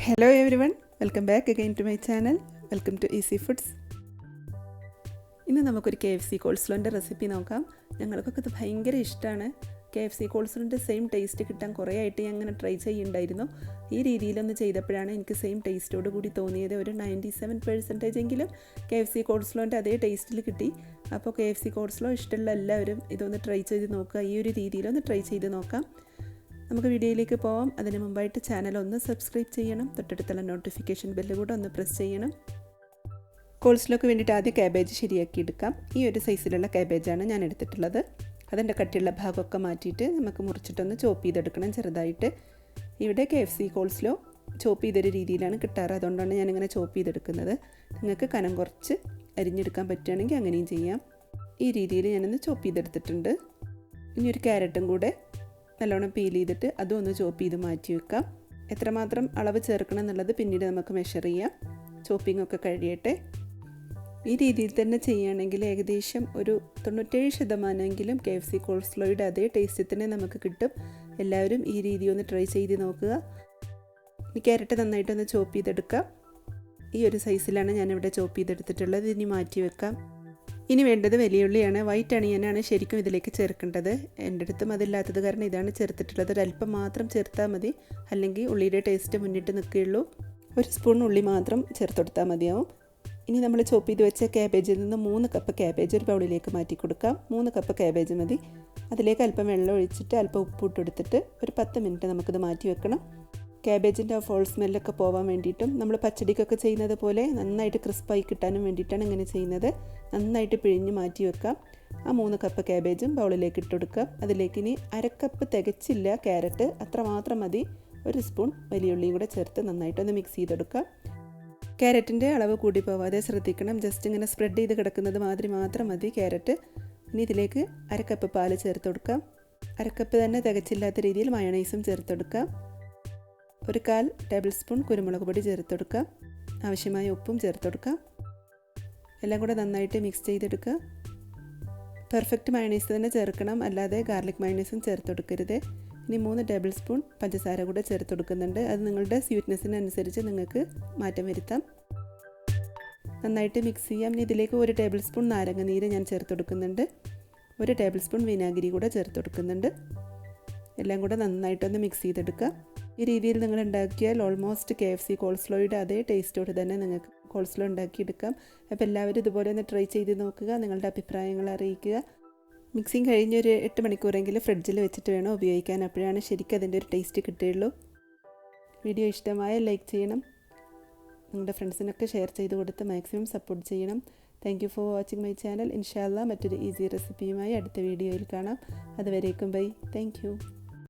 Hello everyone, welcome back again to my channel. Welcome to Easy Foods. ഇന്ന് നമുക്കൊരു KFC കോൾസ്ലോൻ്റെ recipe നോക്കാം. ഞങ്ങൾക്കൊക്കെ ഇത് ഭയങ്കര ഇഷ്ടമാണ്. KFC കോൾസ്ലോൻ്റെ സെയിം ടേസ്റ്റ് കിട്ടാൻ കുറേ ആയിട്ട് ഞാൻ അങ്ങനെ ട്രൈ ചെയ്യുന്നുണ്ടായിരുന്നു. ഈ രീതിയിലൊന്ന് ചെയ്തപ്പോഴാണ് എനിക്ക് സെയിം ടേസ്റ്റോട് കൂടി തോന്നിയത്. ഒരു 97% എങ്കിലും KFC കോൾസ്ലോൻ്റെ അതേ ടേസ്റ്റിൽ കിട്ടി. അപ്പോൾ KFC കോൾസ്ലോ ഇഷ്ടമുള്ള എല്ലാവരും ഇതൊന്ന് ട്രൈ ചെയ്ത് നോക്കുക. ഈ ഒരു രീതിയിലൊന്ന് ട്രൈ ചെയ്ത് നോക്കാം. നമുക്ക് വീഡിയോയിലേക്ക് പോവാം. അതിന് മുമ്പായിട്ട് ചാനൽ ഒന്ന് സബ്സ്ക്രൈബ് ചെയ്യണം. തൊട്ടടുത്തുള്ള നോട്ടിഫിക്കേഷൻ ബെല്ല് കൂടെ ഒന്ന് പ്രസ് ചെയ്യണം. കോൾസ്ലോക്ക് വേണ്ടിയിട്ട് ആദ്യം കാബേജ് ശരിയാക്കി എടുക്കാം. ഈ ഒരു സൈസിലുള്ള കാബേജാണ് ഞാൻ എടുത്തിട്ടുള്ളത്. അതിൻ്റെ കട്ടിയുള്ള ഭാഗമൊക്കെ മാറ്റിയിട്ട് നമുക്ക് മുറിച്ചിട്ടൊന്ന് ചോപ്പ് ചെയ്തെടുക്കണം ചെറുതായിട്ട്. ഇവിടെ KFC കോൾസ്ലോ ചോപ്പ് ചെയ്തൊരു രീതിയിലാണ് കിട്ടാറ്. അതുകൊണ്ടാണ് ഞാനിങ്ങനെ ചോപ്പ് ചെയ്തെടുക്കുന്നത്. നിങ്ങൾക്ക് കനം കുറച്ച് അരിഞ്ഞെടുക്കാൻ പറ്റുകയാണെങ്കിൽ അങ്ങനെയും ചെയ്യാം. ഈ രീതിയിൽ ഞാനൊന്ന് ചോപ്പ് ചെയ്തെടുത്തിട്ടുണ്ട്. ഇനി ഒരു ക്യാരറ്റും കൂടെ നല്ലോണം പീൽ ചെയ്തിട്ട് അതും ഒന്ന് ചോപ്പ് ചെയ്ത് മാറ്റി വെക്കാം. എത്രമാത്രം അളവ് ചേർക്കണം എന്നുള്ളത് പിന്നീട് നമുക്ക് മെഷർ ചെയ്യാം. ചോപ്പിംഗ് ഒക്കെ കഴിയട്ടെ. ഈ രീതിയിൽ തന്നെ ചെയ്യുകയാണെങ്കിൽ ഏകദേശം ഒരു 97% KFC കോൾസ്ലോയുടെ അതേ ടേസ്റ്റിൽ തന്നെ നമുക്ക് കിട്ടും. എല്ലാവരും ഈ രീതി ഒന്ന് ട്രൈ ചെയ്ത് നോക്കുക. ഈ ക്യാരറ്റ് നന്നായിട്ടൊന്ന് ചോപ്പ് ചെയ്തെടുക്കാം. ഈ ഒരു സൈസിലാണ് ഞാനിവിടെ ചോപ്പ് ചെയ്തെടുത്തിട്ടുള്ളത്. ഇനി മാറ്റി വെക്കാം. ഇനി വേണ്ടത് വലിയുള്ളിയാണ്. വൈറ്റ് അണിയനാണ് ശരിക്കും ഇതിലേക്ക് ചേർക്കേണ്ടത്. എൻ്റെ അടുത്തും അതില്ലാത്തത് കാരണം ഇതാണ് ചേർത്തിട്ടുള്ളത്. ഒരല്പം മാത്രം ചേർത്താൽ മതി, അല്ലെങ്കിൽ ഉള്ളിയുടെ ടേസ്റ്റ് മുന്നിട്ട് നിൽക്കുകയുള്ളൂ. ഒരു സ്പൂൺ ഉള്ളി മാത്രം ചേർത്ത് കൊടുത്താൽ മതിയാവും. ഇനി നമ്മൾ ചോപ്പ് ചെയ്ത് വെച്ച ക്യാബേജിൽ നിന്ന് 3 കപ്പ് ക്യാബേജ് ഒരു ബൗളിലേക്ക് മാറ്റി കൊടുക്കാം. 3 കപ്പ് ക്യാബേജ് മതി. അതിലേക്ക് അല്പം വെള്ളം ഒഴിച്ചിട്ട് അല്പം ഉപ്പിട്ട് കൊടുത്തിട്ട് ഒരു 10 മിനിറ്റ് നമുക്കിത് മാറ്റി വെക്കണം. ക്യാബേജിൻ്റെ ആ ഫോൾ സ്മെല്ലൊക്കെ പോകാൻ വേണ്ടിയിട്ടും നമ്മൾ പച്ചടിക്കൊക്കെ ചെയ്യുന്നത് പോലെ നന്നായിട്ട് ക്രിസ്പായി കിട്ടാനും വേണ്ടിയിട്ടാണ് ഇങ്ങനെ ചെയ്യുന്നത്. നന്നായിട്ട് പിഴിഞ്ഞ് മാറ്റി വെക്കാം. ആ 3 കപ്പ് ക്യാബേജും ബൗളിലേക്ക് ഇട്ട് കൊടുക്കാം. അതിലേക്ക് ഇനി 1/2 കപ്പ് തികച്ചില്ല ക്യാരറ്റ്, അത്രമാത്രം മതി. ഒരു സ്പൂൺ വലിയുള്ളിയും കൂടെ ചേർത്ത് നന്നായിട്ടൊന്ന് മിക്സ് ചെയ്തെടുക്കാം. ക്യാരറ്റിൻ്റെ അളവ് കൂടി പോവാതെ ശ്രദ്ധിക്കണം. ജസ്റ്റ് ഇങ്ങനെ സ്പ്രെഡ് ചെയ്ത് കിടക്കുന്നത് മാതിരി മാത്രം മതി ക്യാരറ്റ്. ഇനി ഇതിലേക്ക് 1/2 കപ്പ് പാൽ ചേർത്ത് കൊടുക്കാം. 1/2 കപ്പ് തന്നെ തികച്ചില്ലാത്ത രീതിയിൽ മയോണൈസും ചേർത്ത് കൊടുക്കാം. ഒരു 1/4 ടേബിൾ സ്പൂൺ കുരുമുളക് പൊടി ചേർത്ത് കൊടുക്കാം. ആവശ്യമായ ഉപ്പും ചേർത്ത് കൊടുക്കാം. എല്ലാം കൂടെ നന്നായിട്ട് മിക്സ് ചെയ്തെടുക്കുക. പെർഫെക്റ്റ് മയോണൈസ് തന്നെ ചേർക്കണം, അല്ലാതെ ഗാർലിക് മയോണൈസും ചേർത്ത് കൊടുക്കരുത്. ഇനി 3 ടേബിൾ സ്പൂൺ പഞ്ചസാര കൂടെ ചേർത്ത് കൊടുക്കുന്നുണ്ട്. അത് നിങ്ങളുടെ സ്വീറ്റ്നെസ്സിനനുസരിച്ച് നിങ്ങൾക്ക് മാറ്റം വരുത്താം. നന്നായിട്ട് മിക്സ് ചെയ്യാം. ഇനി ഇതിലേക്ക് 1 ടേബിൾ സ്പൂൺ നാരങ്ങ നീര് ഞാൻ ചേർത്ത് കൊടുക്കുന്നുണ്ട്. 1 ടേബിൾ സ്പൂൺ വിനാഗിരി കൂടെ ചേർത്ത് കൊടുക്കുന്നുണ്ട്. എല്ലാം കൂടെ നന്നായിട്ടൊന്ന് മിക്സ് ചെയ്തെടുക്കുക. ഈ രീതിയിൽ നിങ്ങൾ ഉണ്ടാക്കിയാൽ ഓൾമോസ്റ്റ് KFC കോൾസ്ലോയുടെ അതേ ടേസ്റ്റോട് തന്നെ നിങ്ങൾക്ക് കോൾസ്ലോ ഉണ്ടാക്കിയെടുക്കാം. അപ്പോൾ എല്ലാവരും ഇതുപോലെ ഒന്ന് ട്രൈ ചെയ്ത് നോക്കുക. നിങ്ങളുടെ അഭിപ്രായങ്ങൾ അറിയിക്കുക. മിക്സിങ് കഴിഞ്ഞൊരു 8 മണിക്കൂറെങ്കിലും ഫ്രിഡ്ജിൽ വെച്ചിട്ട് വേണം ഉപയോഗിക്കാൻ. അപ്പോഴാണ് ശരിക്കും അതിൻ്റെ ഒരു ടേസ്റ്റ് കിട്ടുകയുള്ളൂ. വീഡിയോ ഇഷ്ടമായ ലൈക്ക് ചെയ്യണം. നിങ്ങളുടെ ഫ്രണ്ട്സിനൊക്കെ ഷെയർ ചെയ്ത് കൊടുത്ത് മാക്സിമം സപ്പോർട്ട് ചെയ്യണം. Thank you for watching my channel. ഇൻഷാ അല്ലാ മറ്റൊരു ഈസി റെസിപ്പിയുമായി അടുത്ത വീഡിയോയിൽ കാണാം. അതുവരേക്കും ബൈ. Thank you.